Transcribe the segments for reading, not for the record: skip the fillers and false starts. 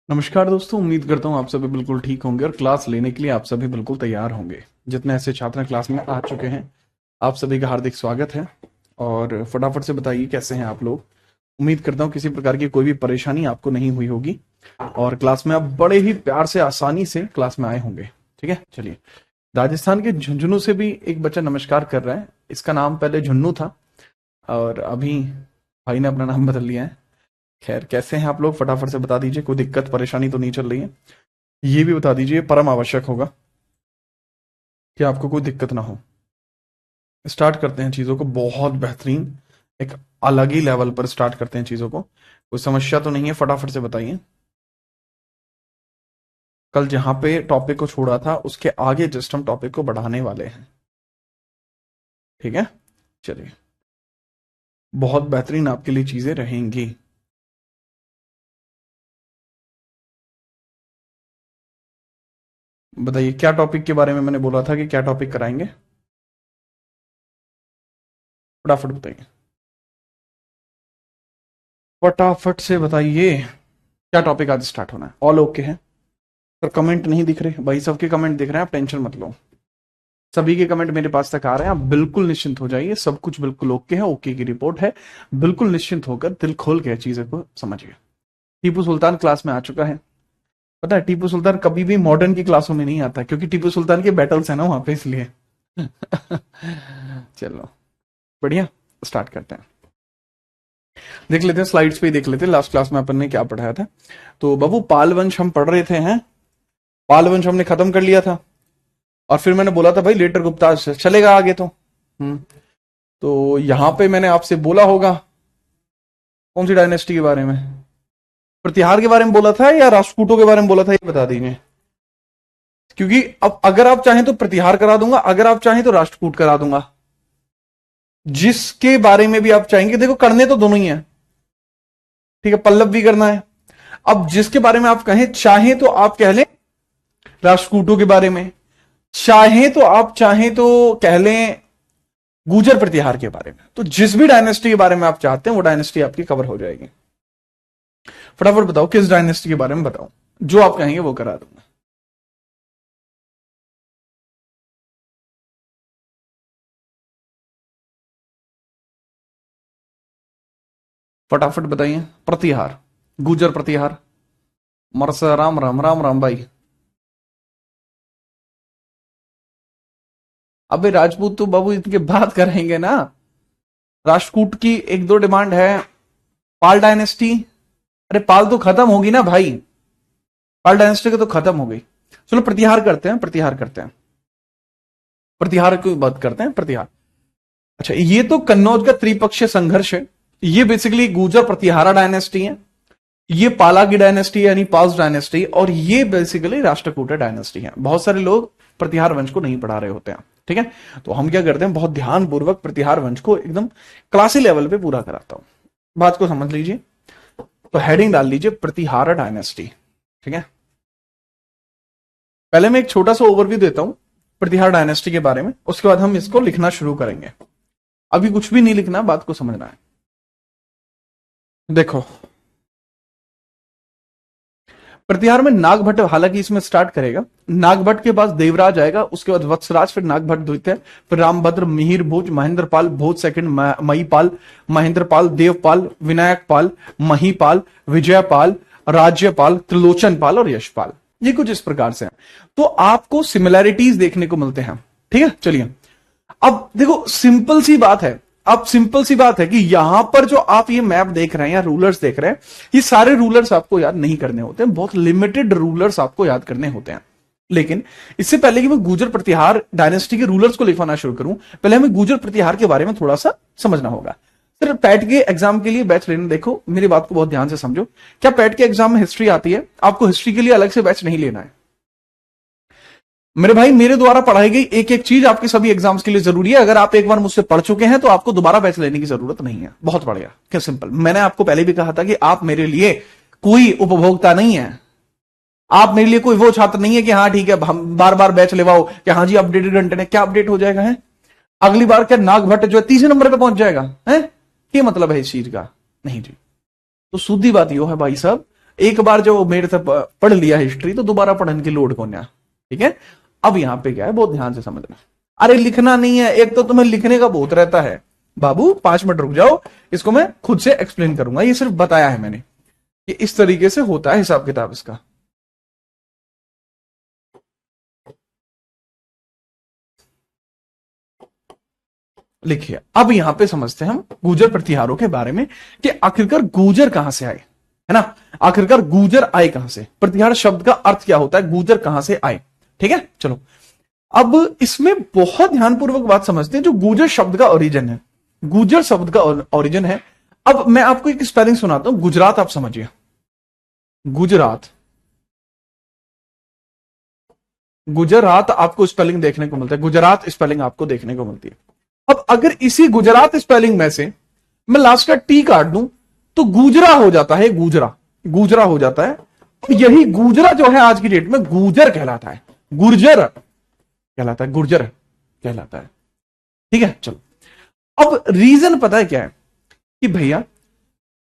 नमस्कार दोस्तों, उम्मीद करता हूँ आप सभी बिल्कुल ठीक होंगे और क्लास लेने के लिए आप सभी बिल्कुल तैयार होंगे। जितने ऐसे छात्र क्लास में आ चुके हैं, आप सभी का हार्दिक स्वागत है। और फटाफट से बताइए कैसे हैं आप लोग। उम्मीद करता हूँ किसी प्रकार की कोई भी परेशानी आपको नहीं हुई होगी और क्लास में आप बड़े ही प्यार से आसानी से क्लास में आए होंगे। ठीक है, चलिए। राजस्थान के झुंझुनू से भी एक बच्चा नमस्कार कर रहा है। इसका नाम पहले झुन्नू था और अभी भाई ने अपना नाम बदल लिया है। खैर, कैसे हैं आप लोग फटाफट से बता दीजिए। कोई दिक्कत परेशानी तो नहीं चल रही है? ये भी बता दीजिए, परम आवश्यक होगा कि आपको कोई दिक्कत ना हो। स्टार्ट करते हैं चीज़ों को बहुत बेहतरीन, एक अलग ही लेवल पर स्टार्ट करते हैं चीज़ों को। कोई समस्या तो नहीं है? फटाफट से बताइए। कल जहां पे टॉपिक को छोड़ा था उसके आगे जस्ट हम टॉपिक को बढ़ाने वाले हैं। ठीक है, चलिए। बहुत बेहतरीन आपके लिए चीज़ें रहेंगी। बताइए क्या टॉपिक के बारे में मैंने बोला था कि क्या टॉपिक कराएंगे। फटाफट बताइए, फटाफट से बताइए क्या टॉपिक आज स्टार्ट होना है। ऑल ओके है? पर कमेंट नहीं दिख रहे भाई, सबके कमेंट दिख रहे हैं, आप टेंशन मत लो। सभी के कमेंट मेरे पास तक आ रहे हैं, आप बिल्कुल निश्चिंत हो जाइए। सब कुछ बिल्कुल ओके है, ओके की रिपोर्ट है। बिल्कुल निश्चिंत होकर दिल खोल के चीजें को समझिए। टीपू सुल्तान क्लास में आ चुका है। पता है, टीपू सुल्तान कभी भी मॉडर्न की क्लासों में नहीं आता क्योंकि टीपू सुल्तान के बैटल्स है ना वहां पे, इसलिए। चलो, बढ़िया, स्टार्ट करते हैं। देख लेते हैं स्लाइड्स पे ही देख लेते हैं लास्ट क्लास में अपन ने क्या पढ़ाया था। तो बाबू, पाल वंश हम पढ़ रहे थे हैं। पाल वंश हमने खत्म कर लिया था और फिर मैंने बोला था भाई लेटर गुप्ता चलेगा आगे तो। हम्म तो यहां पे मैंने आपसे बोला होगा कौन सी डायनेस्टी के बारे में, प्रतिहार के बारे में बोला था या राष्ट्रकूटों के बारे में बोला था, ये बता दीजिए। क्योंकि अब अगर आप चाहें तो प्रतिहार करा दूंगा, अगर आप चाहें तो राष्ट्रकूट करा दूंगा। जिसके बारे में भी आप चाहेंगे, देखो करने तो दोनों ही है। ठीक है, पल्लव भी करना है। अब जिसके बारे में आप कहें, चाहें तो आप कह लें राष्ट्रकूटों के बारे में, चाहें तो कह लें गुर्जर प्रतिहार के बारे में। तो जिस भी डायनेस्टी के बारे में आप चाहते हैं वो डायनेस्टी आपकी कवर हो जाएगी। फटाफट बताओ किस डायनेस्टी के बारे में बताओ, जो आप कहेंगे वो करा दूंगा। फटाफट बताइए। प्रतिहार, गुर्जर प्रतिहार। मरसा राम राम राम राम भाई। अबे राजपूत तो बाबू इनके बात करेंगे ना। राष्ट्रकूट की एक दो डिमांड है। पाल डायनेस्टी, अरे पाल तो खत्म होगी ना भाई, पाल डायनेस्टी की तो खत्म हो गई। चलो प्रतिहार करते हैं, प्रतिहार करते हैं, प्रतिहार की बात करते हैं, प्रतिहार। अच्छा, ये तो कन्नौज का त्रिपक्षीय संघर्ष है। ये बेसिकली गुर्जर प्रतिहारा डायनेस्टी है, ये पाला की डायनेस्टी यानी पाल्स डायनेस्टी, और ये बेसिकली राष्ट्रकूट डायनेस्टी है। बहुत सारे लोग प्रतिहार वंश को नहीं पढ़ा रहे होते हैं। ठीक है, तो हम क्या करते हैं, बहुत ध्यानपूर्वक प्रतिहार वंश को एकदम क्लासी लेवल पे पूरा कराता हूं। बात को समझ लीजिए। तो हेडिंग डाल लीजिए प्रतिहारा डायनेस्टी। ठीक है, पहले मैं एक छोटा सा ओवरव्यू देता हूं प्रतिहार डायनेस्टी के बारे में, उसके बाद हम इसको लिखना शुरू करेंगे। अभी कुछ भी नहीं लिखना, बात को समझना है। देखो, प्रतिहार में नागभट्ट हालांकि इसमें स्टार्ट करेगा। नागभट्ट के पास देवराज आएगा, उसके बाद वत्सराज, फिर नागभट्ट द्वितीय, फिर रामभद्र, मिहिर भोज, महेंद्रपाल, भोज सेकंड, महीपाल, महेंद्रपाल, देवपाल, विनायक पाल, महीपाल, विजयपाल, राज्यपाल, त्रिलोचन पाल और यशपाल। ये कुछ इस प्रकार से है। तो आपको सिमिलैरिटीज देखने को मिलते हैं। ठीक है, चलिए। अब देखो, सिंपल सी बात है। अब सिंपल सी बात है कि यहां पर जो आप ये मैप देख रहे हैं या रूलर्स देख रहे हैं, ये सारे रूलर्स आपको याद नहीं करने होते हैं। बहुत लिमिटेड रूलर्स आपको याद करने होते हैं। लेकिन इससे पहले कि मैं गुर्जर प्रतिहार डायनेस्टी के रूलर्स को लिखवाना शुरू करूं, पहले हमें गुर्जर प्रतिहार के बारे में थोड़ा सा समझना होगा। सर, पैट के एग्जाम के लिए बैच लेना, देखो मेरी बात को बहुत ध्यान से समझो। क्या पैट के एग्जाम में हिस्ट्री आती है? आपको हिस्ट्री के लिए अलग से बैच नहीं लेना है मेरे भाई। मेरे द्वारा पढ़ाई गई एक एक चीज आपके सभी एग्जाम्स के लिए जरूरी है। अगर आप एक बार मुझसे पढ़ चुके हैं तो आपको दोबारा बैच लेने की जरूरत नहीं है। बहुत बढ़िया, क्या सिंपल। मैंने आपको पहले भी कहा था कि आप मेरे लिए कोई उपभोक्ता नहीं है। आप मेरे लिए कोई वो छात्र नहीं है कि हाँ ठीक है हम बार बार बैच लेवाओ कि हाँ जी अपडेटेड कंटेंट है। क्या अपडेट हो जाएगा है? अगली बार क्या नागभट्ट जो है तीसरे नंबर पे पहुंच जाएगा है? ये मतलब है इस चीज का? नहीं जी। तो सीधी बात यो है भाई साहब, एक बार जो मेरे से पढ़ लिया हिस्ट्री तो दोबारा पढ़ने की लोड कौन है। ठीक है, अब यहां पे क्या है बहुत ध्यान से समझना। अरे लिखना नहीं है, एक तो तुम्हें लिखने का बहुत रहता है बाबू, 5 मिनट रुक जाओ, इसको मैं खुद से एक्सप्लेन करूंगा, ये सिर्फ बताया है मैंने कि इस तरीके से होता है हिसाब किताब इसका। लिखिए, अब यहां पे समझते हैं हम गुर्जर प्रतिहारों के बारे में कि आखिरकार गुर्जर कहां से आए, है ना। आखिरकार गुर्जर आए कहां से, प्रतिहार शब्द का अर्थ क्या होता है, गुर्जर कहां से आए। ठीक है, चलो अब इसमें बहुत ध्यानपूर्वक बात समझते हैं जो गुर्जर शब्द का ओरिजिन है। गुर्जर शब्द का ओरिजिन है, अब मैं आपको एक स्पेलिंग सुनाता हूं। गुजरात आप समझिए, गुजरात, गुजरात आपको स्पेलिंग देखने को मिलता है, गुजरात स्पेलिंग आपको देखने को मिलती है। अब अगर इसी गुजरात स्पेलिंग में से मैं लास्ट का टी काट दूं तो गुजरा हो जाता है, गुजरा, गुजरा हो जाता है। यही गुजरा जो है आज की डेट में गुर्जर कहलाता है, गुर्जर कहलाता है, गुर्जर कहलाता है। ठीक है, चलो अब रीजन पता है क्या है कि भैया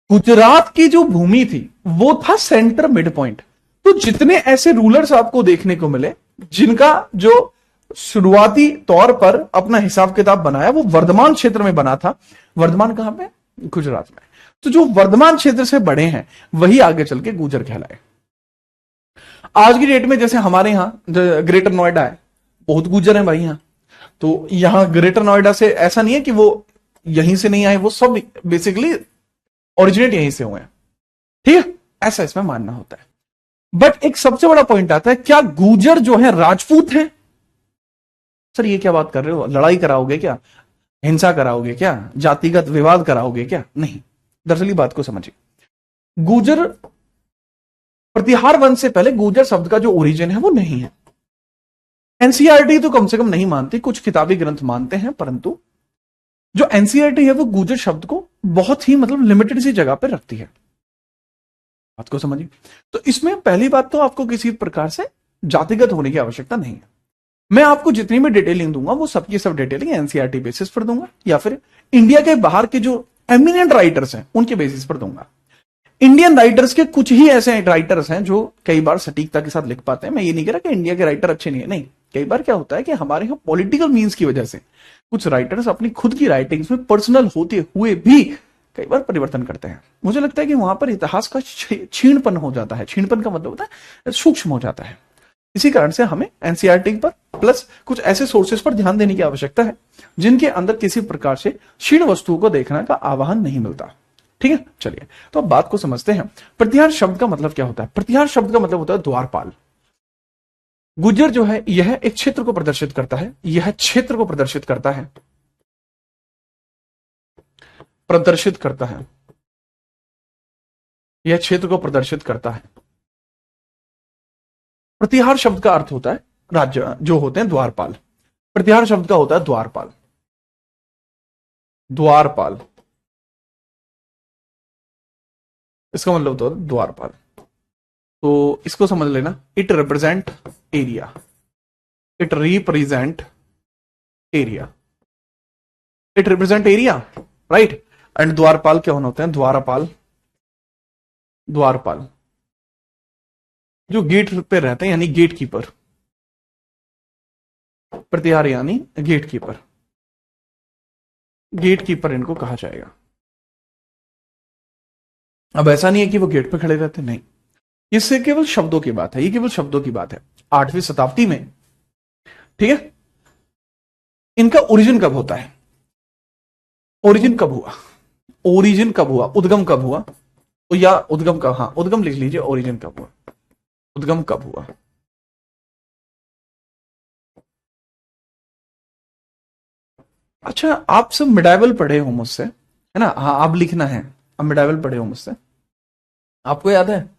गुजरात की जो भूमि थी वो था सेंटर मिड पॉइंट। तो जितने ऐसे रूलर्स आपको देखने को मिले जिनका जो शुरुआती तौर पर अपना हिसाब किताब बनाया वो वर्धमान क्षेत्र में बना था। वर्धमान कहां पे, गुजरात में। तो जो वर्धमान क्षेत्र से बड़े हैं वही आगे चल के गुर्जर कहलाए। आज की डेट में जैसे हमारे यहां ग्रेटर नोएडा है, बहुत गुर्जर है भाई यहां। तो यहां ग्रेटर नोएडा से ऐसा नहीं है कि वो यहीं से नहीं आए, वो सब बेसिकली ओरिजिनेट यहीं से हुए हैं। ठीक है, ऐसा इसमें मानना होता है। बट एक सबसे बड़ा पॉइंट आता है, क्या गुर्जर जो है राजपूत है। सर ये क्या बात कर रहे हो, लड़ाई कराओगे क्या, हिंसा कराओगे क्या, जातिगत विवाद कराओगे क्या। नहीं, दरअसल बात को समझिए। गुर्जर प्रतिहार वंश से पहले गुर्जर शब्द का जो ओरिजिन है वो नहीं है। एनसीईआरटी तो कम से कम नहीं मानती, कुछ किताबी ग्रंथ मानते हैं, परंतु जो एनसीईआरटी है वो गुर्जर शब्द को बहुत ही मतलब लिमिटेड सी जगह पर रखती है। बात को समझिए। तो इसमें पहली बात तो आपको किसी प्रकार से जातिगत होने की आवश्यकता नहीं है। मैं आपको जितनी भी डिटेलिंग दूंगा वो सबकी सब डिटेलिंग एनसीईआरटी बेसिस पर दूंगा या फिर इंडिया के बाहर के जो एमिनेंट राइटर्स हैं उनके बेसिस पर दूंगा। इंडियन राइटर्स के कुछ ही ऐसे राइटर्स हैं जो कई बार सटीकता के साथ लिख पाते हैं। मैं ये नहीं कह रहा कि इंडिया के राइटर अच्छे नहीं है, नहीं। कई बार क्या होता है कि हमारे यहाँ पॉलिटिकल मीन्स की वजह से कुछ राइटर्स अपनी खुद की राइटिंग्स में पर्सनल होते हुए भी कई बार परिवर्तन करते हैं। मुझे लगता है कि वहां पर इतिहास का छीणपन हो जाता है। छीणपन का मतलब होता है सूक्ष्म हो जाता है। इसी कारण से हमें एनसीईआरटी पर प्लस कुछ ऐसे सोर्सेस पर ध्यान देने की आवश्यकता है जिनके अंदर किसी प्रकार से क्षीण वस्तुओं को देखने का आह्वान नहीं मिलता। ठीक है, चलिए तो अब बात को समझते हैं। प्रतिहार शब्द का मतलब क्या होता है। प्रतिहार शब्द का मतलब होता है द्वारपाल। गुर्जर जो है यह एक क्षेत्र को प्रदर्शित करता है, यह क्षेत्र को प्रदर्शित करता है, प्रदर्शित करता है, यह क्षेत्र को प्रदर्शित करता है। प्रतिहार शब्द का अर्थ होता है राज्य जो होते हैं द्वारपाल। प्रतिहार शब्द का होता है द्वारपाल, द्वारपाल, इसका मतलब होता है द्वारपाल। तो इसको समझ लेना, it represent area, it represent area, it represent area, right. And द्वारपाल क्या होते हैं, द्वारपाल, द्वारपाल जो गेट पे रहते हैं यानी गेट कीपर। प्रतिहार यानी गेट कीपर, गेट कीपर इनको कहा जाएगा। अब ऐसा नहीं है कि वो गेट पे खड़े रहते, नहीं, इससे केवल शब्दों की बात है, ये केवल शब्दों की बात है। 8वीं शताब्दी में, ठीक है, इनका ओरिजिन कब होता है, ओरिजिन कब हुआ, ओरिजिन कब हुआ, उद्गम कब हुआ, तो या उद्गम कब, हाँ उद्गम लिख लीजिए, ओरिजिन कब हुआ, उद्गम कब हुआ। अच्छा, आप सब मिडाइवल पढ़े हो मुझसे, है ना, हाँ आप लिखना है, आप मिडाइवल पढ़े हो मुझसे। आपको याद है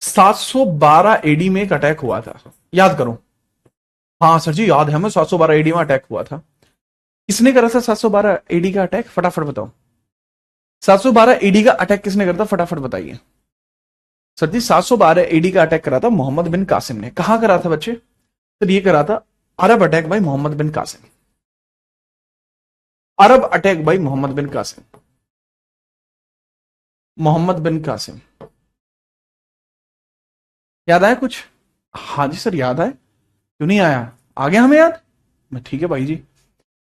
712 एडी में एक अटैक हुआ था, याद करो। हाँ सर जी याद है हमें, 712 एडी में अटैक हुआ था। किसने करा था 712 एडी का अटैक, फटाफट बताओ। 712 एडी का अटैक किसने करा था, फटाफट बताइए। सर जी 712 एडी का अटैक करा था मोहम्मद बिन कासिम ने। कहां करा था बच्चे, तो ये करा था Arab attack by Muhammad bin Qasim, Arab attack by Muhammad bin Qasim, Muhammad bin Qasim. याद आया कुछ? हाँ जी सर याद आया, क्यों नहीं आया, आ गया हमें याद। मैं ठीक है भाई जी।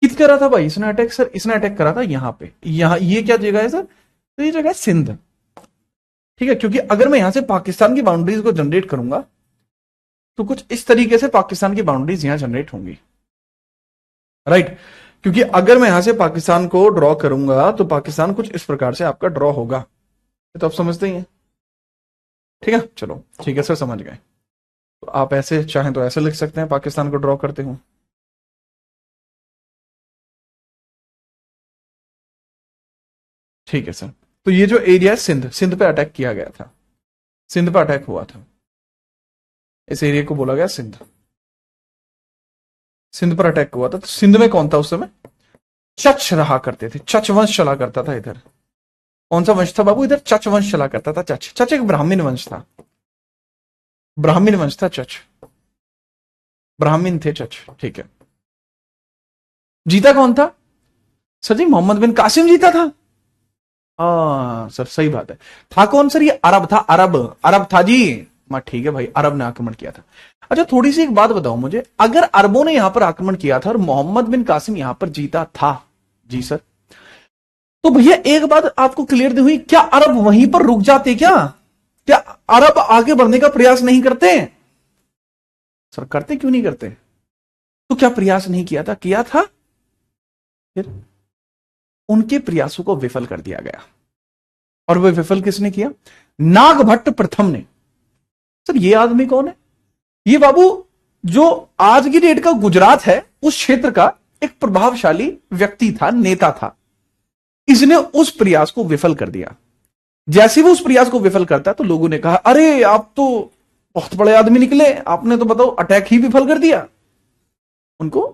किस करा था भाई इसने अटैक? सर इसने अटैक करा था यहाँ पे, यहाँ ये क्या जगह है सर? तो ये जगह है सिंध। ठीक है, क्योंकि अगर मैं यहां से पाकिस्तान की बाउंड्रीज को जनरेट करूंगा तो कुछ इस तरीके से पाकिस्तान की बाउंड्रीज यहां जनरेट होंगी, राइट। क्योंकि अगर मैं यहां से पाकिस्तान को ड्रॉ करूंगा तो पाकिस्तान कुछ इस प्रकार से आपका ड्रॉ होगा, तो आप समझते ही हैं। ठीक है, चलो ठीक है सर, समझ गए। तो आप ऐसे चाहें तो ऐसे लिख सकते हैं, पाकिस्तान को ड्रॉ करते हूं। ठीक है सर। तो ये जो एरिया है सिंध, सिंध पे अटैक किया गया था, सिंध पे अटैक हुआ था, इस एरिया को बोला गया सिंध। सिंध पर अटैक हुआ था। तो सिंध में कौन था उस समय? चच रहा करते थे, चच वंश चला करता था इधर। कौन सा वंश था बाबू? इधर चच वंश चला करता था। चच, चच एक ब्राह्मण वंश था, ब्राह्मण वंश था चच, ब्राह्मण थे चच। ठीक है, जीता कौन था? सर जी मोहम्मद बिन कासिम जीता था। हाँ सर सही बात है। था कौन सर? ये अरब था, अरब, अरब था जी। मैं ठीक है भाई, अरब ने आक्रमण किया था। अच्छा थोड़ी सी एक बात बताओ मुझे, अगर अरबों ने यहां पर आक्रमण किया था और मोहम्मद बिन कासिम यहां पर जीता था, जी सर, तो भैया एक बात आपको क्लियर नहीं हुई, क्या अरब वहीं पर रुक जाते? क्या क्या अरब आगे बढ़ने का प्रयास नहीं करते? सर करते, क्यों नहीं करते? तो क्या प्रयास नहीं किया था? किया था। फिर उनके प्रयासों को विफल कर दिया गया। और वह विफल किसने किया? नागभट्ट प्रथम ने। सर ये आदमी कौन है? ये बाबू जो आज की डेट का गुजरात है उस क्षेत्र का एक प्रभावशाली व्यक्ति था, नेता था। इसने उस प्रयास को विफल कर दिया। जैसे वो उस प्रयास को विफल करता है तो लोगों ने कहा अरे आप तो बहुत बड़े आदमी निकले, आपने तो बताओ अटैक ही विफल कर दिया। उनको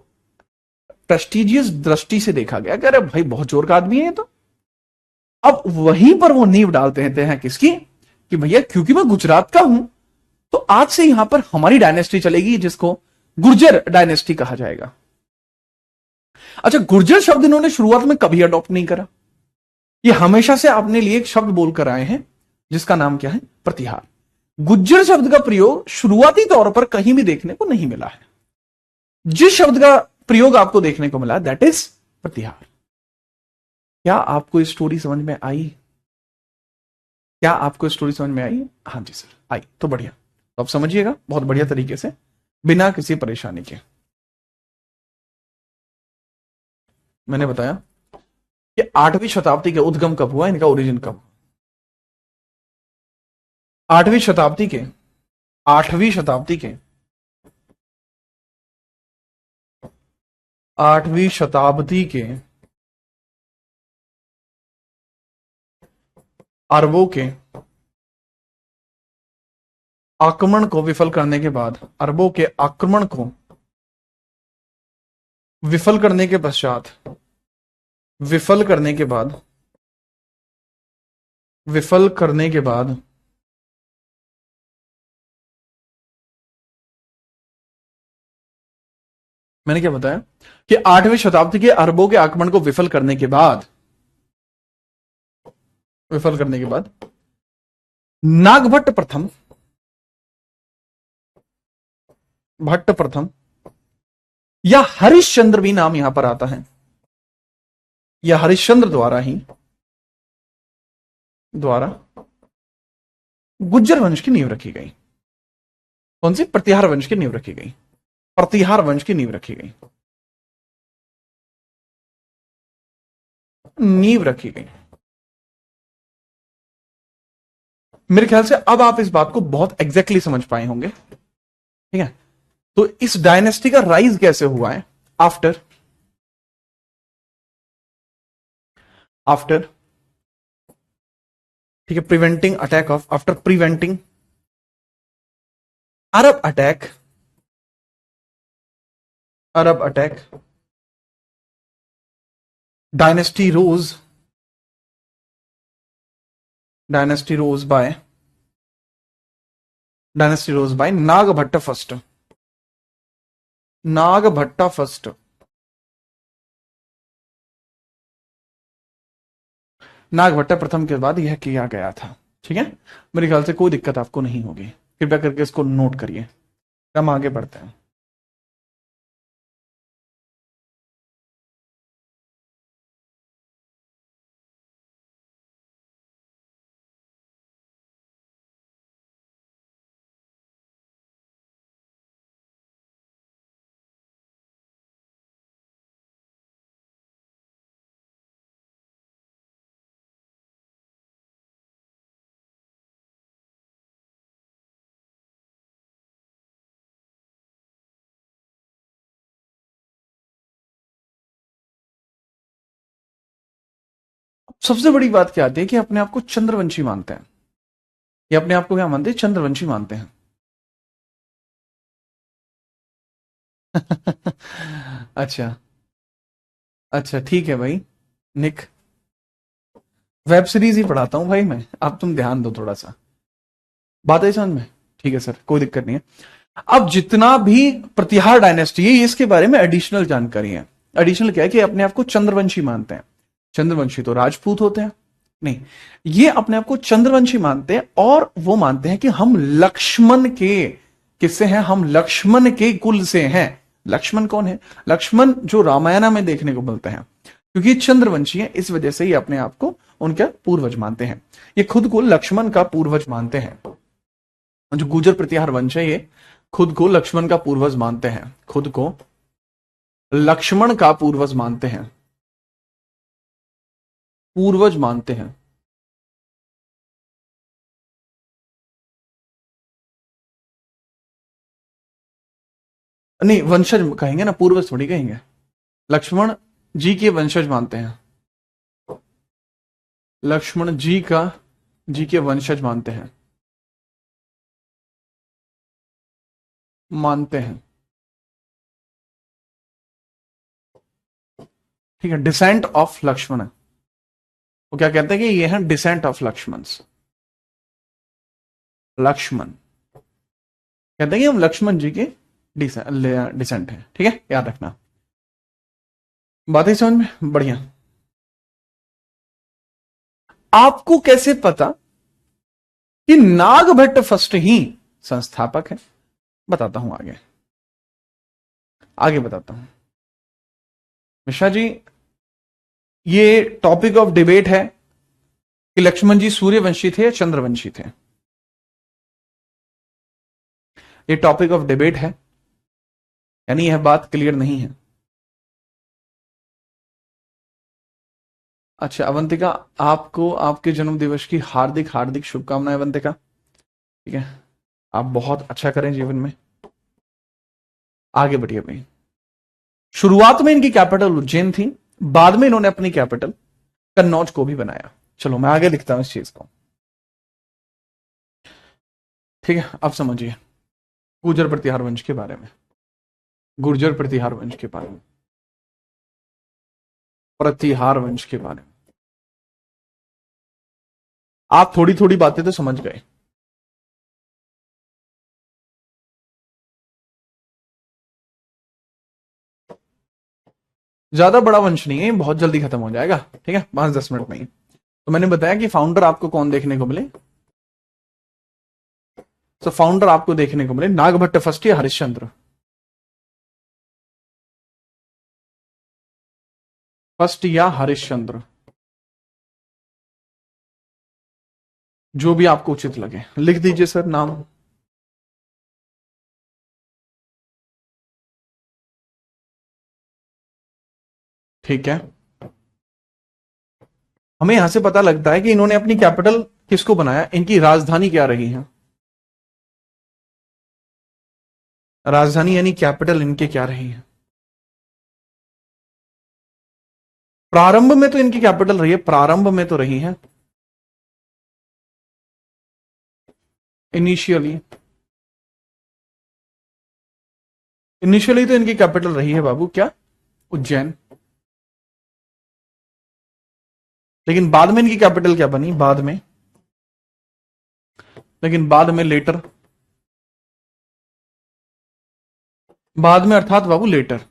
प्रेस्टिजियस दृष्टि से देखा गया कि अरे भाई बहुत जोर का आदमी है ये तो। अब वहीं पर वो नींव डालते हैं किसकी? कि भैया क्योंकि मैं गुजरात का हूं तो आज से यहां पर हमारी डायनेस्टी चलेगी, जिसको गुर्जर डायनेस्टी कहा जाएगा। अच्छा गुर्जर शब्द इन्होंने शुरुआत में कभी अडॉप्ट नहीं करा, ये हमेशा से अपने लिए एक शब्द बोलकर आए हैं जिसका नाम क्या है? प्रतिहार। गुज्जर शब्द का प्रयोग शुरुआती तौर पर कहीं भी देखने को नहीं मिला है। जिस शब्द का प्रयोग आपको देखने को मिला दैट इज प्रतिहार। क्या आपको स्टोरी समझ में आई? क्या आपको स्टोरी समझ में आई? हाँ जी सर आई, तो बढ़िया। तो आप समझिएगा बहुत बढ़िया तरीके से, बिना किसी परेशानी के। मैंने बताया कि 8वीं शताब्दी के उद्गम कब हुआ, इनका ओरिजिन कब? 8वीं शताब्दी के, 8वीं शताब्दी के, 8वीं शताब्दी के अरबों के आक्रमण को विफल करने के बाद, अरबों के आक्रमण को विफल करने के पश्चात, विफल करने के बाद, विफल करने के बाद मैंने क्या बताया कि 8वीं शताब्दी के अरबों के आक्रमण को विफल करने के बाद, विफल करने के बाद नागभट्ट प्रथम, भट्ट प्रथम या हरिश्चंद्र भी नाम यहां पर आता है, या हरिश्चंद्र द्वारा गुज्जर वंश की नींव रखी गई। कौन सी? प्रतिहार वंश की नींव रखी गई, प्रतिहार वंश की नींव रखी गई, नींव रखी गई। मेरे ख्याल से अब आप इस बात को बहुत एग्जैक्टली समझ पाए होंगे। ठीक है, तो इस डायनेस्टी का राइज कैसे हुआ है? आफ्टर आफ्टर ठीक है, preventing attack of, after preventing Arab attack, Arab attack, dynasty rose, dynasty rose by, dynasty rose by Nagabhata first, Nagabhata first. Nagabhata प्रथम के बाद यह किया गया था। ठीक है, मेरे ख्याल से कोई दिक्कत आपको नहीं होगी। कृपया करके इसको नोट करिए। हम आगे बढ़ते हैं। सबसे बड़ी बात क्या आती है कि अपने आप को चंद्रवंशी मानते हैं, ये अपने आप को क्या मानते हैं, चंद्रवंशी मानते हैं। अच्छा, अच्छा ठीक है भाई। निक, वेब सीरीज ही पढ़ाता हूं भाई मैं, अब तुम ध्यान दो थोड़ा सा, बात है समझ में। ठीक है सर, कोई दिक्कत नहीं है। अब जितना भी प्रतिहार डायनेस्टी है, इसके बारे में एडिशनल जानकारी है। एडिशनल क्या है कि अपने आप को चंद्रवंशी मानते हैं। चंद्रवंशी तो राजपूत होते हैं नहीं, ये अपने आप को चंद्रवंशी मानते हैं, और वो मानते हैं कि हम लक्ष्मण के किससे हैं, हम लक्ष्मण के कुल से हैं। लक्ष्मण कौन है, लक्ष्मण जो रामायण में देखने को मिलते हैं, क्योंकि चंद्रवंशी है इस वजह से ये अपने आप को उनका पूर्वज मानते हैं। ये खुद को लक्ष्मण का पूर्वज मानते हैं। जो गुर्जर प्रतिहार वंश है, ये खुद को लक्ष्मण का पूर्वज मानते हैं, खुद को लक्ष्मण का पूर्वज मानते हैं, पूर्वज मानते हैं। नहीं, वंशज कहेंगे ना, पूर्वज थोड़ी कहेंगे। लक्ष्मण जी के वंशज मानते हैं, लक्ष्मण जी के वंशज मानते हैं, मानते हैं। ठीक है, डिसेंट ऑफ लक्ष्मण है। वो क्या कहते हैं कि ये है डिसेंट ऑफ लक्ष्मण। लक्ष्मण कहते हैं कि हम लक्ष्मण जी के डिसेंट हैं। ठीक है, याद रखना, बात ही समझ में बढ़िया। आपको कैसे पता कि नागभट्ट फर्स्ट ही संस्थापक है, बताता हूं आगे, आगे बताता हूं। मिश्रा जी, ये टॉपिक ऑफ डिबेट है कि लक्ष्मण जी सूर्यवंशी थे या चंद्रवंशी थे। ये टॉपिक ऑफ डिबेट है, यानी यह बात क्लियर नहीं है। अच्छा अवंतिका, आपको आपके जन्म दिवस की हार्दिक हार्दिक शुभकामनाएं अवंतिका। ठीक है, आप बहुत अच्छा करें जीवन में, आगे बढ़िए भाई। शुरुआत में इनकी कैपिटल उज्जैन थी, बाद में इन्होंने अपनी कैपिटल कन्नौज को भी बनाया। चलो मैं आगे लिखता हूं इस चीज को। ठीक है, अब समझिए गुर्जर प्रतिहार वंश के बारे में, गुर्जर प्रतिहार वंश के बारे में, प्रतिहार वंश के बारे में। आप थोड़ी थोड़ी बातें तो समझ गए। ज्यादा बड़ा वंश नहीं है, बहुत जल्दी खत्म हो जाएगा। ठीक है, 5-10 मिनट में ही। तो मैंने बताया कि फाउंडर आपको कौन देखने को मिले, तो फाउंडर आपको देखने को मिले नागभट्ट फर्स्ट या हरिश्चंद्र फर्स्ट या हरिश्चंद्र, जो भी आपको उचित लगे लिख दीजिए सर नाम। ठीक है, हमें यहां से पता लगता है कि इन्होंने अपनी कैपिटल किसको बनाया, इनकी राजधानी क्या रही है, राजधानी यानी कैपिटल इनके क्या रही है। प्रारंभ में तो इनकी कैपिटल रही है, प्रारंभ में तो रही है, इनिशियली, इनिशियली तो इनकी कैपिटल रही है बाबू क्या, उज्जैन। लेकिन बाद में इनकी कैपिटल क्या बनी, बाद में, लेकिन बाद में लेटर, बाद में अर्थात बाबू लेटर,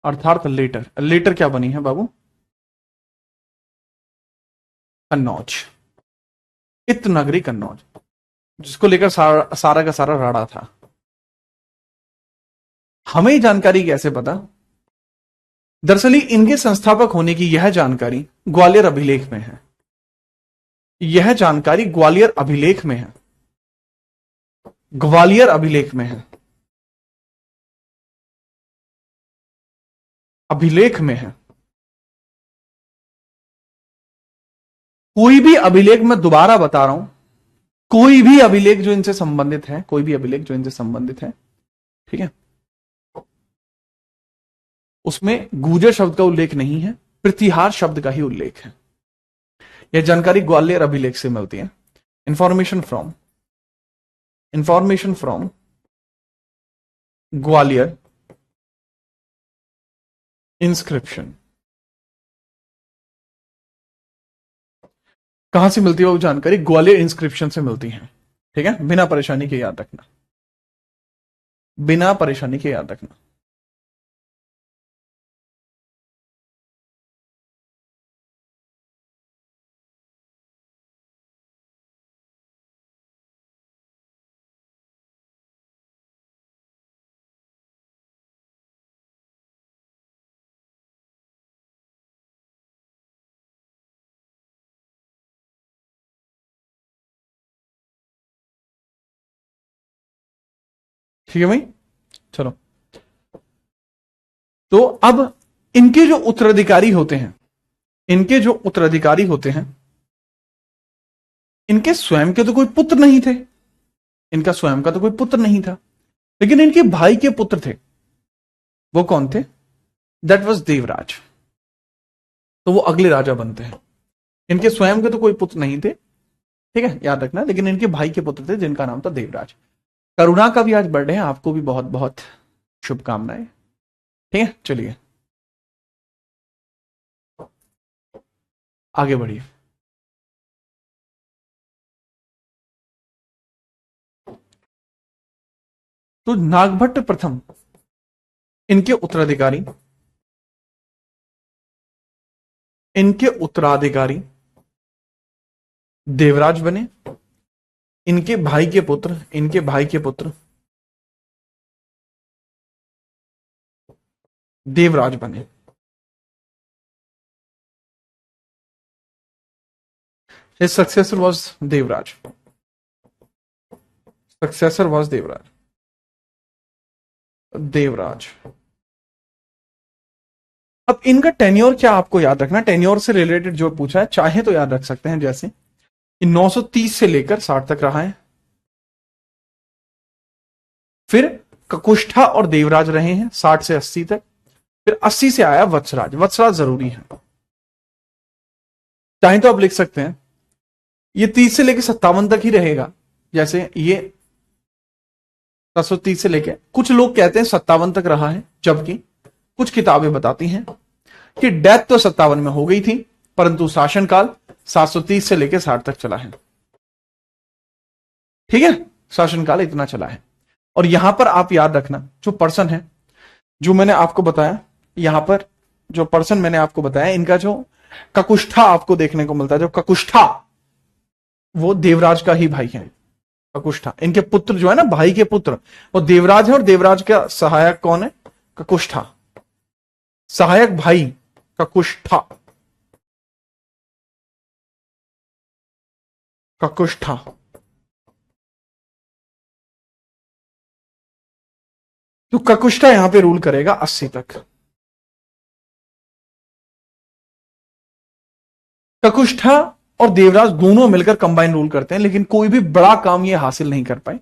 अर्थात लेटर, लेटर क्या बनी है बाबू, कन्नौज, इत नगरी कन्नौज। जिसको लेकर सारा का सारा राड़ा था। हमें जानकारी कैसे पता? दरअसल इनके संस्थापक होने की यह जानकारी ग्वालियर अभिलेख में है। यह जानकारी ग्वालियर अभिलेख में है। ग्वालियर अभिलेख में है। अभिलेख में है। कोई भी अभिलेख, मैं दोबारा बता रहा हूं, कोई भी अभिलेख जो इनसे संबंधित है, कोई भी अभिलेख जो इनसे संबंधित है, ठीक है, उसमें गुर्जर शब्द का उल्लेख नहीं है, प्रतिहार शब्द का ही उल्लेख है। यह जानकारी ग्वालियर अभिलेख से मिलती है। Information from Gwalior inscription. कहां से मिलती है वो जानकारी? ग्वालियर इंस्क्रिप्शन से मिलती है। ठीक है, बिना परेशानी के याद रखना, बिना परेशानी के याद रखना। ठीक है भाई, चलो। तो अब इनके जो उत्तराधिकारी होते हैं, इनके जो उत्तराधिकारी होते हैं, इनके स्वयं के तो कोई पुत्र नहीं थे, इनका स्वयं का तो कोई पुत्र नहीं था, लेकिन इनके भाई के पुत्र थे। वो कौन थे? That was Devraj. तो वो अगले राजा बनते हैं। इनके स्वयं के तो कोई पुत्र नहीं थे, ठीक है, याद रखना, लेकिन इनके भाई के पुत्र थे जिनका नाम था देवराज। करुणा का भी आज बर्थडे है, आपको भी बहुत बहुत शुभकामनाएं। ठीक है, चलिए आगे बढ़िए। तो नागभट्ट प्रथम, इनके उत्तराधिकारी, इनके उत्तराधिकारी देवराज बने। इनके भाई के पुत्र, इनके भाई के पुत्र देवराज बने। His successor was Devraj. Successor was Devraj. Devraj. अब इनका टेन्योर क्या आपको याद रखना? टेन्योर से रिलेटेड जो पूछा है, चाहे तो याद रख सकते हैं, जैसे 930 से लेकर 60 तक रहा है। फिर ककुष्ठा और देवराज रहे हैं 60 से 80 तक। फिर 80 से आया वत्सराज। वत्सराज जरूरी है, चाहे तो आप लिख सकते हैं ये 30 से लेकर 57 तक ही रहेगा। जैसे ये 730 से लेकर, कुछ लोग कहते हैं 57 तक रहा है, जबकि कुछ किताबें बताती हैं कि डेथ तो 57 में हो गई थी, परंतु शासनकाल 730 से लेकर 60 तक चला है। ठीक है, शासनकाल इतना चला है। और यहां पर आप याद रखना, जो पर्सन है, जो मैंने आपको बताया, यहां पर जो पर्सन मैंने आपको बताया, इनका जो ककुष्ठा आपको देखने को मिलता है, जो ककुष्ठा, वो देवराज का ही भाई है। ककुष्ठा, इनके पुत्र जो है ना, भाई के पुत्र, वो देवराज है। और देवराज का सहायक कौन है? ककुष्ठा। सहायक भाई ककुष्ठा। ककुष्ठा। तो ककुष्ठा यहां पे रूल करेगा 80 तक। ककुष्ठा और देवराज दोनों मिलकर कंबाइन रूल करते हैं, लेकिन कोई भी बड़ा काम ये हासिल नहीं कर पाए।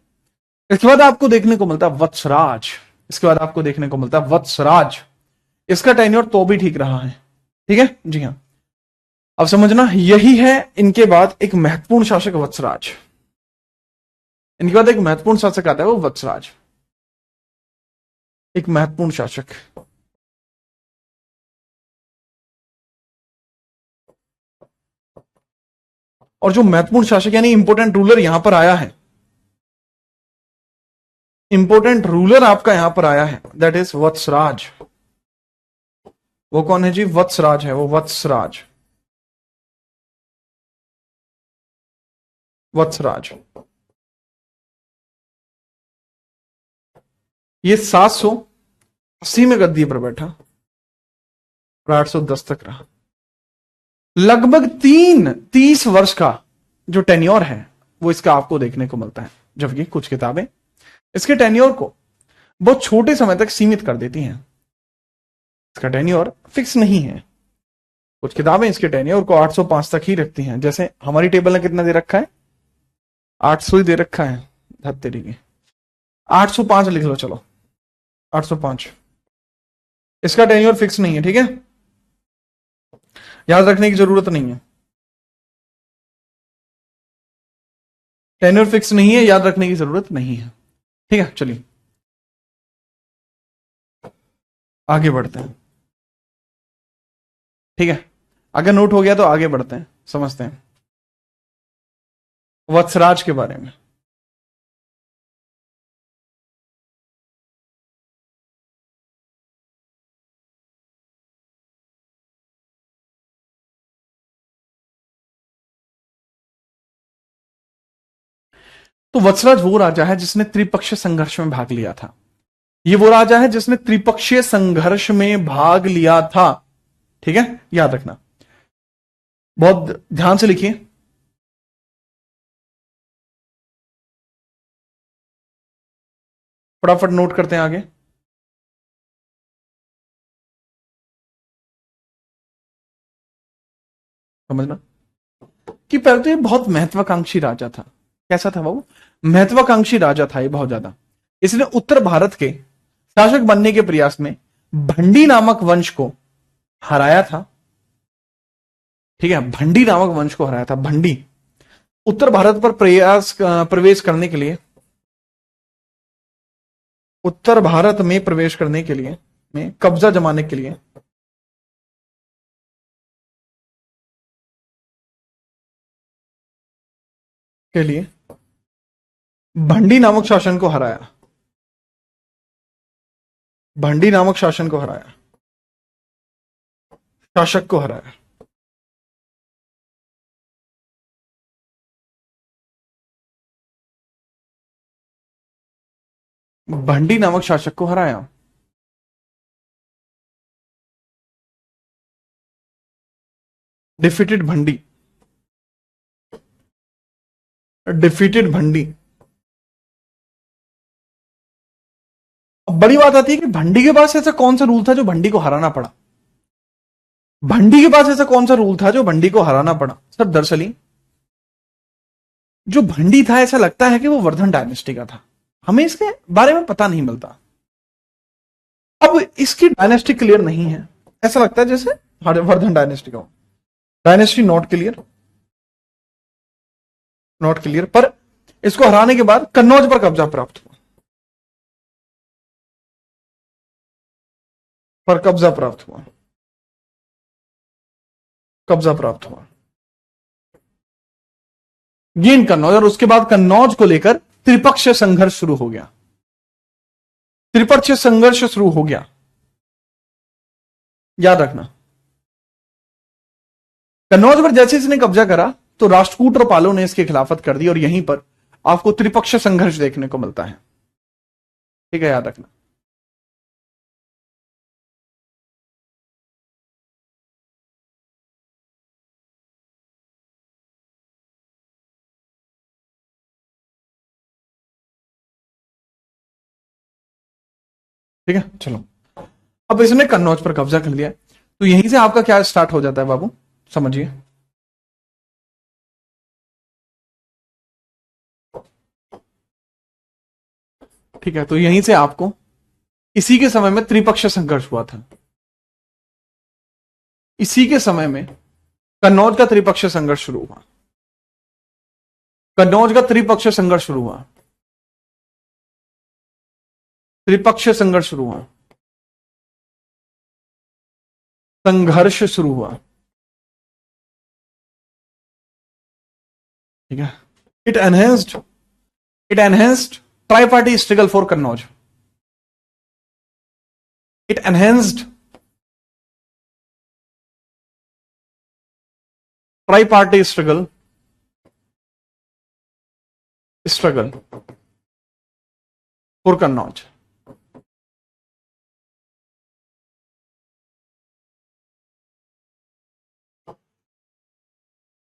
इसके बाद आपको देखने को मिलता है वत्सराज। इसके बाद आपको देखने को मिलता है वत्सराज। इसका टेन्योर तो भी ठीक रहा है। ठीक है जी हाँ। अब समझना, यही है इनके बाद एक महत्वपूर्ण शासक वत्सराज। इनके बाद एक महत्वपूर्ण शासक आता है, वो वत्सराज, एक महत्वपूर्ण शासक। और जो महत्वपूर्ण शासक यानी इंपोर्टेंट रूलर यहां पर आया है, इंपोर्टेंट रूलर आपका यहां पर आया है, दैट इज वत्सराज। वो कौन है जी? वत्सराज है, वो वत्सराज। वत्सराज। ये 780 में गद्दी पर बैठा और 810 तक रहा। लगभग 30 वर्ष का जो टेन्योर है वो इसका आपको देखने को मिलता है, जबकि कुछ किताबें इसके टेन्योर को बहुत छोटे समय तक सीमित कर देती हैं। इसका टेन्योर फिक्स नहीं है। कुछ किताबें इसके टेन्योर को 805 तक ही रखती हैं, जैसे हमारी टेबल ने कितना दे रखा है, 800 ही दे रखा है। धत्तेरी की 805 लिख लो, चलो 805। इसका टेन्योर फिक्स नहीं है, ठीक है, याद रखने की जरूरत नहीं है। टेन्योर फिक्स नहीं है, याद रखने की जरूरत नहीं है, ठीक है। चलिए आगे बढ़ते हैं, ठीक है। अगर नोट हो गया तो आगे बढ़ते हैं, समझते हैं वत्सराज के बारे में। तो वत्सराज वो राजा है जिसने त्रिपक्षीय संघर्ष में भाग लिया था। ये वो राजा है जिसने त्रिपक्षीय संघर्ष में भाग लिया था, ठीक है, याद रखना, बहुत ध्यान से लिखिए। फटाफट नोट करते हैं आगे। समझना कि पहले तो ये बहुत महत्वाकांक्षी राजा था। कैसा था बाबू? महत्वाकांक्षी राजा था ये बहुत ज्यादा। इसने उत्तर भारत के शासक बनने के प्रयास में भंडी नामक वंश को हराया था, ठीक है, भंडी नामक वंश को हराया था। भंडी उत्तर भारत पर प्रवेश करने के लिए, उत्तर भारत में प्रवेश करने के लिए, में कब्जा जमाने के लिए भंडी नामक शासन को हराया। भंडी नामक शासन को हराया, शासक को हराया। भंडी नामक शासक को हराया। Defeated Bhandi, defeated Bhandi. अब बड़ी बात आती है कि भंडी के पास ऐसा कौन सा रूल था जो भंडी को हराना पड़ा। भंडी के पास ऐसा कौन सा रूल था जो भंडी को हराना पड़ा? सर दरअसल जो भंडी था, ऐसा लगता है कि वो वर्धन डायनेस्टी का था, हमें इसके बारे में पता नहीं मिलता। अब इसकी डायनेस्टी क्लियर नहीं है, ऐसा लगता है जैसे वर्धन डायनेस्टी का हो। Dynasty not clear, not clear. पर इसको हराने के बाद कन्नौज पर कब्जा प्राप्त हुआ, पर कब्जा प्राप्त हुआ, कब्जा प्राप्त हुआ, गेन कन्नौज। और उसके बाद कन्नौज को लेकर त्रिपक्षीय संघर्ष शुरू हो गया, त्रिपक्षीय संघर्ष शुरू हो गया, याद रखना। कन्नौज पर जैसे इसने कब्जा करा तो राष्ट्रकूट और पालों ने इसकी खिलाफत कर दी, और यहीं पर आपको त्रिपक्षीय संघर्ष देखने को मिलता है, ठीक है, याद रखना। ठीक है, चलो। अब इसने कन्नौज पर कब्जा कर लिया, तो यहीं से आपका क्या स्टार्ट हो जाता है बाबू, समझिए। ठीक है, तो यहीं से आपको इसी के समय में त्रिपक्षीय संघर्ष हुआ था। इसी के समय में कन्नौज का त्रिपक्षीय संघर्ष शुरू हुआ, कन्नौज का त्रिपक्षीय संघर्ष शुरू हुआ, त्रिपक्षीय संघर्ष शुरू हुआ, संघर्ष शुरू हुआ, ठीक है। It enhanced try party struggle for Kannauj. It enhanced try party struggle for Kannauj.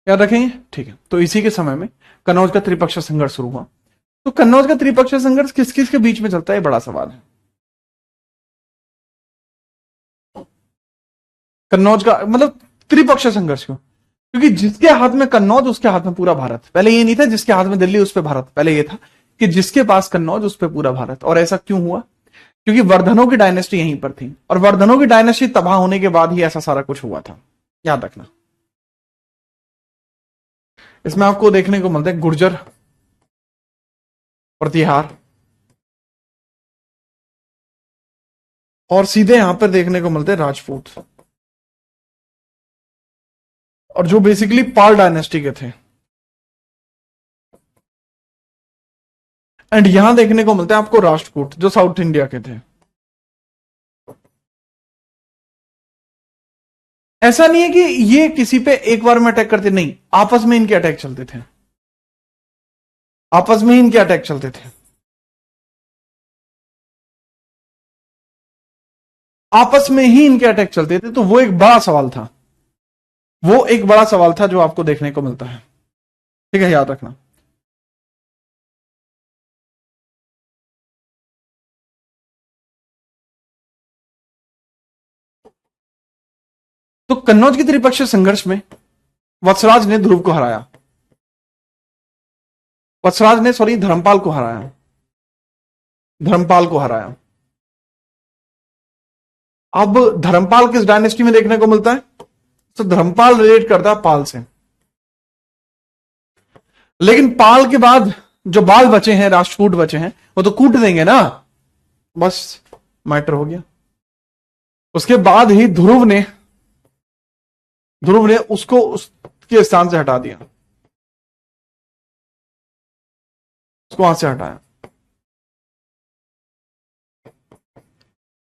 याद रखेंगे, ठीक है। तो इसी के समय में कन्नौज का त्रिपक्षीय संघर्ष शुरू हुआ। तो कन्नौज का त्रिपक्षीय संघर्ष किस किस के बीच में चलता है, बड़ा सवाल है। कन्नौज का मतलब त्रिपक्षीय संघर्ष क्यों? क्योंकि जिसके हाथ में कन्नौज उसके हाथ में पूरा भारत। पहले ये नहीं था जिसके हाथ में दिल्ली उस पे भारत, पहले ये था कि जिसके पास कन्नौज उस पे पूरा भारत। और ऐसा क्यों हुआ? क्योंकि वर्धनों की डायनेस्टी यहीं पर थी, और वर्धनों की डायनेस्टी तबाह होने के बाद ही ऐसा सारा कुछ हुआ था, याद रखना। इसमें आपको देखने को मिलते हैं गुर्जर, प्रतिहार, और सीधे यहां पर देखने को मिलते हैं राजपूत, और जो बेसिकली पाल डायनेस्टी के थे। एंड यहां देखने को मिलते हैं आपको राष्ट्रकूट, जो साउथ इंडिया के थे। ऐसा नहीं है कि ये किसी पे एक बार में अटैक करते, नहीं, आपस में इनके अटैक चलते थे, आपस में ही इनके अटैक चलते थे, आपस में ही इनके अटैक चलते थे। तो वो एक बड़ा सवाल था, वो एक बड़ा सवाल था जो आपको देखने को मिलता है, ठीक है, याद रखना। तो कन्नौज के त्रिपक्षीय संघर्ष में वत्सराज ने ध्रुव को हराया, वत्सराज ने सॉरी धर्मपाल को हराया, धर्मपाल को हराया। अब धर्मपाल किस डायनेस्टी में देखने को मिलता है? तो धर्मपाल रिलेट करता है पाल से, लेकिन पाल के बाद जो बाल बचे हैं, राष्ट्रकूट बचे हैं, वो तो कूट देंगे ना, बस मैटर हो गया। उसके बाद ही ध्रुव ने उसको उसके स्थान से हटा दिया, उसको वहां से हटाया।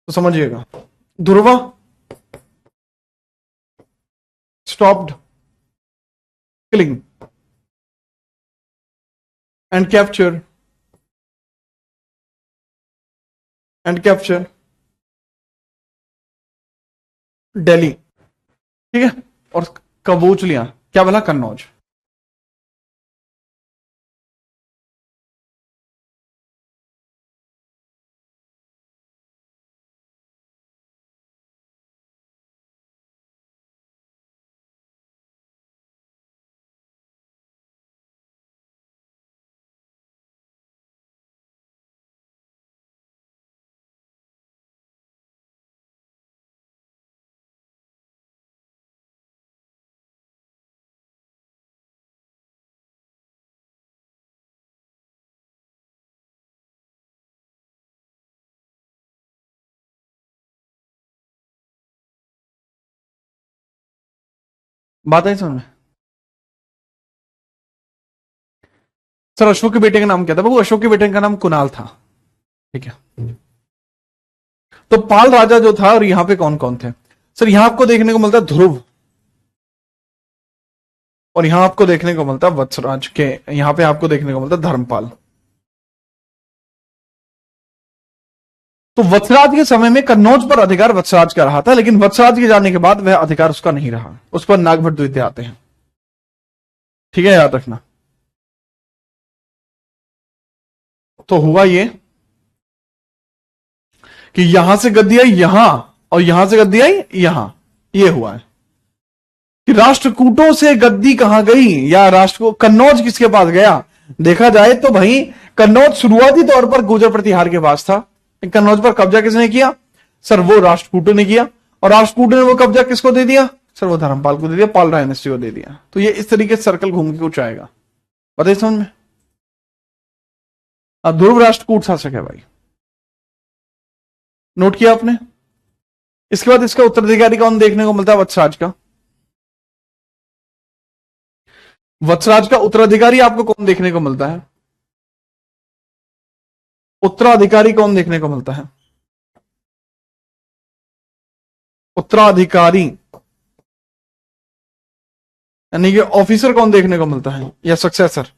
तो समझिएगा, Dhruva stopped killing and capture Delhi, ठीक है, और कबूच लिया, क्या बोला, कन्नौज। बात है समझ में? सर अशोक के बेटे का नाम क्या था? बाबू अशोक के बेटे का नाम कुणाल था, ठीक है। तो पाल राजा जो था, और यहां पे कौन कौन थे? सर यहां आपको देखने को मिलता है ध्रुव, और यहां आपको देखने को मिलता है वत्सराज के, यहां पे आपको देखने को मिलता है धर्मपाल। तो वत्सराज के समय में कन्नौज पर अधिकार वत्सराज का रहा था, लेकिन वत्सराज के जाने के बाद वह अधिकार उसका नहीं रहा, उस पर नागभट्ट द्वितीय आते हैं, ठीक है, याद रखना। तो हुआ ये कि यहां से गद्दी आई यहां, और यहां से गद्दी आई यहां, ये हुआ है कि राष्ट्रकूटों से गद्दी कहां गई, या कन्नौज किसके पास गया? देखा जाए तो भाई कन्नौज शुरुआती तौर पर गुर्जर प्रतिहार के पास था। कन्नौज पर कब्जा किसने किया? सर वो राष्ट्रकूटों ने किया, और राष्ट्रकूटों ने वो कब्जा किसको दे दिया? सर वो धर्मपाल को दे दिया, पाल डायनेस्टी को दे दिया। तो ये इस तरीके से सर्कल घूम के कुछ आएगा, बताइए समझ में? ध्रुव राष्ट्रकूट शासक है भाई, नोट किया आपने? इसके बाद इसका उत्तराधिकारी कौन देखने को मिलता है? वत्सराज का। वत्सराज का उत्तराधिकारी आपको कौन देखने को मिलता है? उत्तराधिकारी कौन देखने को मिलता है? उत्तराधिकारी यानी कि ऑफिसर कौन देखने को मिलता है, या सक्सेसर?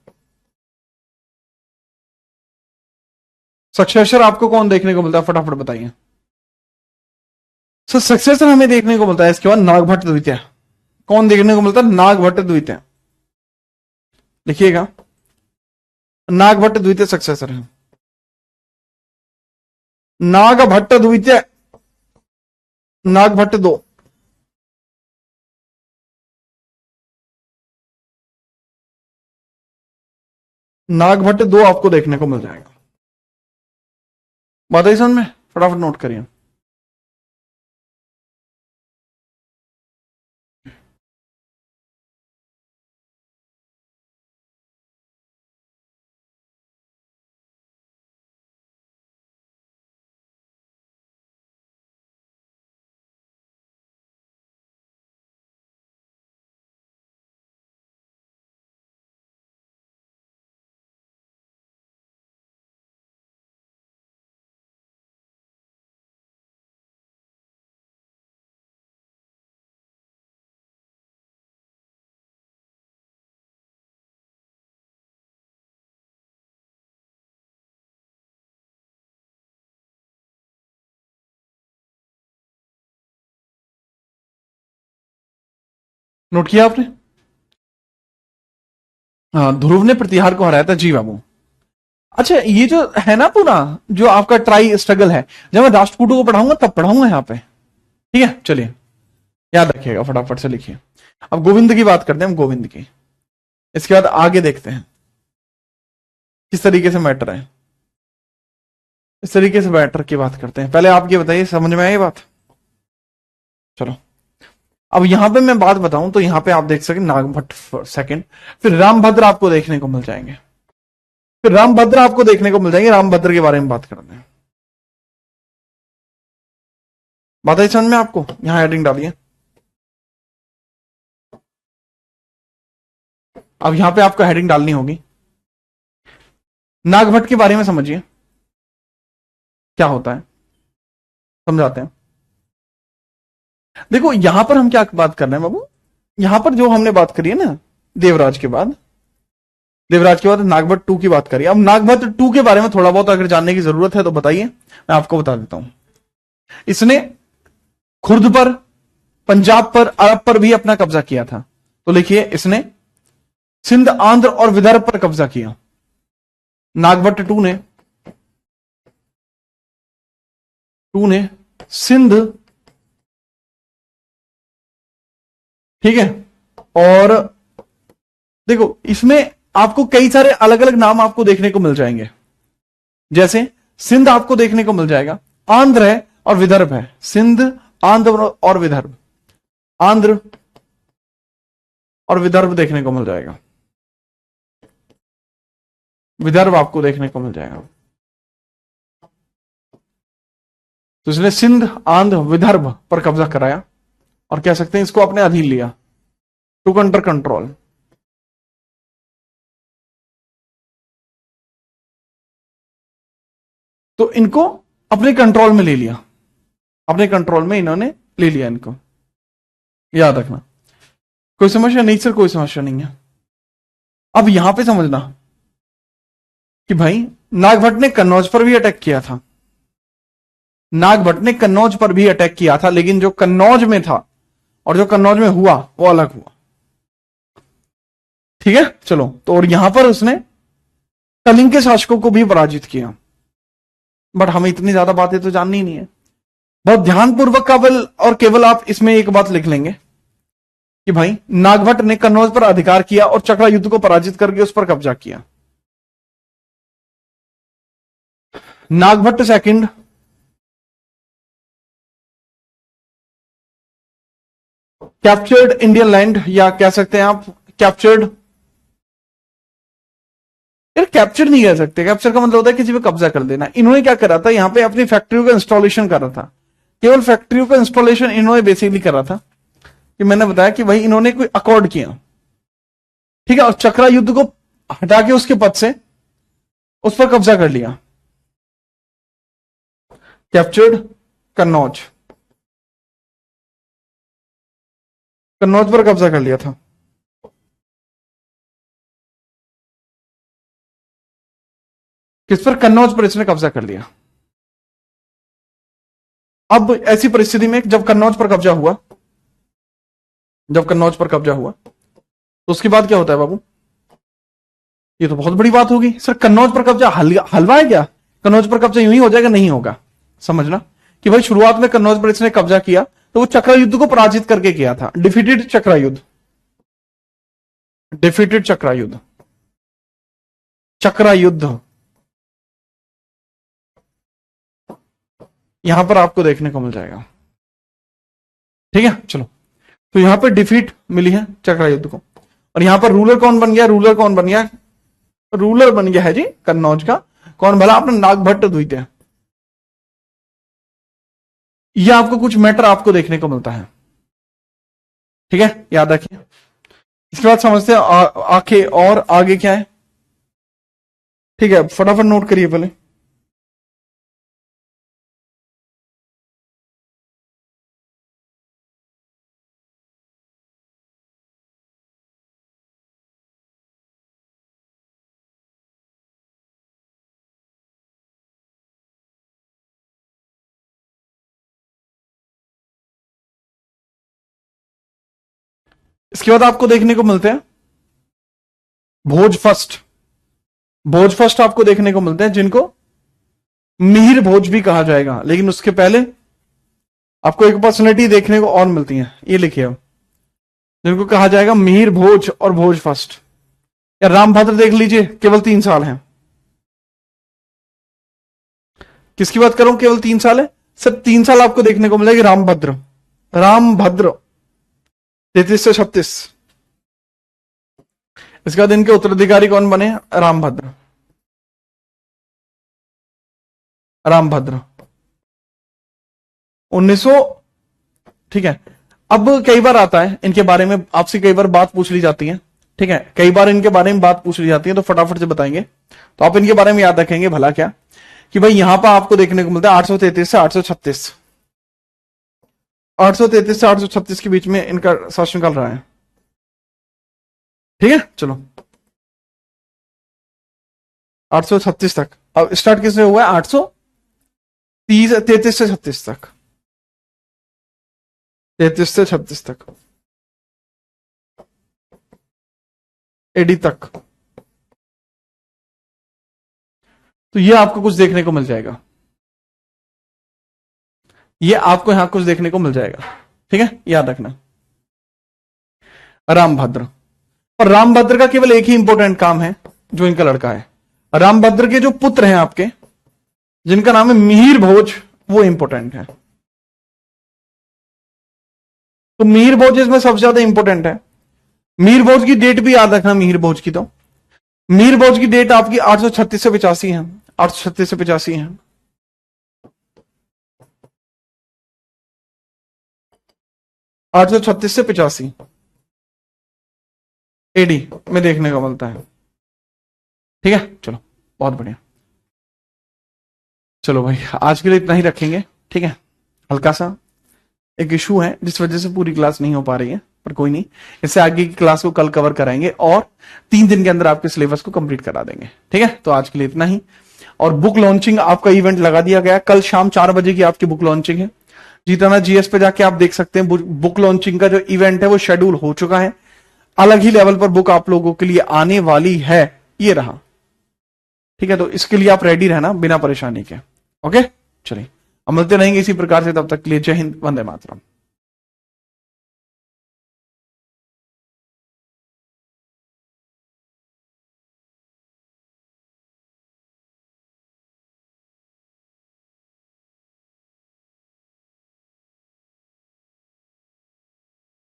सक्सेसर आपको कौन देखने को मिलता है, फटाफट बताइए। सर सक्सेसर हमें देखने को मिलता है इसके बाद नागभट्ट द्वितीय। कौन देखने को मिलता है? नागभट्ट द्वितीय। लिखिएगा, नागभट्ट द्वितीय सक्सेसर है। नागभट्ट द्वितीय, नागभट्ट दो, नागभट्ट दो आपको देखने को मिल जाएगा। बात आई समझ में? फटाफट नोट करिए। नोट किया आपने? हाँ, ध्रुव ने प्रतिहार को हराया था, जी बाबू। अच्छा, ये जो है ना पूरा जो आपका ट्राई स्ट्रगल है, जब मैं राष्ट्रकूटों को पढ़ाऊंगा तब पढ़ाऊंगा यहाँ पे, ठीक है? चलिए याद रखिएगा, फटाफट से लिखिए। अब गोविंद की बात करते हैं हम, गोविंद की। इसके बाद आगे देखते हैं किस तरीके से मैटर है, इस तरीके से मैटर की बात करते हैं। पहले आप ये बताइए, समझ में आई ये बात? चलो, अब यहां पे मैं बात बताऊं तो यहां पे आप देख सकें नागभट्ट सेकंड, फिर रामभद्र आपको देखने को मिल जाएंगे, फिर रामभद्र आपको देखने को मिल जाएंगे। रामभद्र के बारे में बात करते हैं। बात आई समझ में आपको? यहां हेडिंग डालिए। अब यहां पे आपको हेडिंग डालनी होगी, नागभट्ट के बारे में समझिए क्या होता है, समझाते हैं। देखो यहां पर हम क्या बात कर रहे हैं बाबू, यहां पर जो हमने बात करी है ना देवराज के बाद, देवराज के बाद नागभट्ट 2 की बात करिए। अब नागभट्ट 2 के बारे में थोड़ा बहुत अगर जानने की जरूरत है तो बताइए, मैं आपको बता देता हूं। इसने खुर्द पर, पंजाब पर, अरब पर भी अपना कब्जा किया था। तो लिखिए, इसने सिंध, आंध्र और विदर्भ पर कब्जा किया। नागभट्ट 2 ने सिंध, ठीक है, और देखो इसमें आपको कई सारे अलग अलग नाम आपको देखने को मिल जाएंगे। जैसे सिंध आपको देखने को मिल जाएगा, आंध्र है और विदर्भ है। सिंध, आंध्र और विदर्भ, आंध्र और विदर्भ देखने को मिल जाएगा, विदर्भ आपको देखने को मिल जाएगा। तो इसने सिंध, आंध्र, विदर्भ पर कब्जा कराया और कह सकते हैं इसको अपने अधीन लिया, टुक अंडर कंट्रोल। तो इनको अपने कंट्रोल में ले लिया, अपने कंट्रोल में इन्होंने ले लिया इनको, याद रखना। कोई समस्या नहीं सर? कोई समस्या नहीं है। अब यहां पे समझना कि भाई नागभट्ट ने कन्नौज पर भी अटैक किया था, नागभट्ट ने कन्नौज पर भी अटैक किया था, लेकिन जो कन्नौज में था और जो कन्नौज में हुआ वो अलग हुआ, ठीक है? चलो, तो और यहां पर उसने कलिंग के शासकों को भी पराजित किया। बट हमें इतनी ज्यादा बातें तो जाननी नहीं है, बहुत ध्यानपूर्वक केवल आप इसमें एक बात लिख लेंगे कि भाई नागभट्ट ने कन्नौज पर अधिकार किया और चक्रा युद्ध को पराजित करके उस पर कब्जा किया। Nagabhata second captured Indian land, या कह सकते हैं आप कैप्चर्ड, यार कैप्चर नहीं कह सकते, कैप्चर का मतलब होता है किसी पे कब्जा कर देना। इन्होंने क्या करा था, यहां पे अपनी फैक्ट्रियों का इंस्टॉलेशन कर रहा था, केवल फैक्ट्रियों का इंस्टॉलेशन इन्होंने बेसिकली करा था, कि मैंने बताया कि भाई इन्होंने कोई अकॉर्ड किया, ठीक है, और चक्रा युद्ध को हटा के उसके पद से उस पर कब्जा कर लिया। कैप्चर्ड कन्नौज, कन्नौज पर कब्जा कर लिया था। किस पर? कन्नौज पर इसने कब्जा कर लिया। अब ऐसी परिस्थिति में जब कन्नौज पर कब्जा हुआ, जब कन्नौज पर कब्जा हुआ तो उसके बाद क्या होता है बाबू? ये तो बहुत बड़ी बात होगी सर। कन्नौज पर कब्जा हलवा है क्या? कन्नौज पर कब्जा यूं ही हो जाएगा? नहीं होगा। समझना कि भाई शुरुआत में कन्नौज पर इसने कब्जा किया तो वो चक्रा युद्ध को पराजित करके किया था। डिफीटेड चक्रा युद्ध, डिफीटेड चक्रा युद्ध, चक्रा युद्ध यहां पर आपको देखने को मिल जाएगा। ठीक है, चलो। तो यहां पर डिफीट मिली है चक्रा युद्ध को, और यहां पर रूलर कौन बन गया? रूलर कौन बन गया? रूलर बन गया है जी कन्नौज का कौन भला? अपना नागभट्ट द्वितीय। यह आपको कुछ मैटर आपको देखने को मिलता है। ठीक है, याद रखिए। इसके बाद समझते हैं आंखें और आगे क्या है। ठीक है, फटाफट नोट करिए पहले। इसके बाद आपको देखने को मिलते हैं भोज फर्स्ट। भोज फर्स्ट आपको देखने को मिलते हैं जिनको मिहिर भोज भी कहा जाएगा। लेकिन उसके पहले आपको एक पर्सनैलिटी देखने को और मिलती है, ये लिखिए अब, जिनको कहा जाएगा मिहिर भोज और भोज फर्स्ट। या रामभद्र देख लीजिए, केवल 3 साल हैं। किसकी बात करूं केवल 3 साल है? सर 3 साल आपको देखने को मिलेगी रामभद्र। रामभद्र 33 से 36। इसके बाद इनके उत्तराधिकारी कौन बने? रामभद्र। रामभद्र 1900। ठीक है, अब कई बार आता है इनके बारे में, आपसे कई बार बात पूछ ली जाती है। ठीक है, कई बार इनके बारे में बात पूछ ली जाती है, तो फटाफट से बताएंगे। तो आप इनके बारे में याद रखेंगे भला क्या, कि भाई यहां पर आपको देखने को मिलता है 833 से 836। 833 से 836 के बीच में इनका शासनकाल रहा है। ठीक है, चलो 836 तक। अब स्टार्ट किससे हुआ है? 833 से 36 तक। 33 से 36 तक, एडी तक। तो ये आपको कुछ देखने को मिल जाएगा, ये आपको यहां कुछ देखने को मिल जाएगा। ठीक है, याद रखना। रामभद्र, और रामभद्र का केवल एक ही इंपॉर्टेंट काम है, जो इनका लड़का है। रामभद्र के जो पुत्र हैं आपके, जिनका नाम है मिहिर भोज, वो इंपॉर्टेंट है। तो मिहिर भोज इसमें सबसे ज्यादा इंपॉर्टेंट है। मिहिर भोज की डेट भी याद रखना। मिहिर भोज की तो मिहिर भोज की डेट आपकी 836 से 85 है। 836 से 85 है। 836 से 85 एडी में देखने को मिलता है। ठीक है, चलो बहुत बढ़िया। चलो भाई, आज के लिए इतना ही रखेंगे। ठीक है, हल्का सा एक इशू है जिस वजह से पूरी क्लास नहीं हो पा रही है, पर कोई नहीं, इससे आगे की क्लास को कल कवर कराएंगे और 3 दिन के अंदर आपके सिलेबस को कंप्लीट करा देंगे। ठीक है, तो आज के लिए इतना ही। और बुक लॉन्चिंग आपका इवेंट लगा दिया गया, कल शाम 4 बजे की आपकी बुक लॉन्चिंग है। जीताना जीएस पे जाके आप देख सकते हैं बुक लॉन्चिंग का जो इवेंट है वो शेड्यूल हो चुका है। अलग ही लेवल पर बुक आप लोगों के लिए आने वाली है, ये रहा। ठीक है, तो इसके लिए आप रेडी रहना बिना परेशानी के। ओके, चलिए अब मिलते रहेंगे इसी प्रकार से, तब तक के लिए जय हिंद, वंदे मातरम।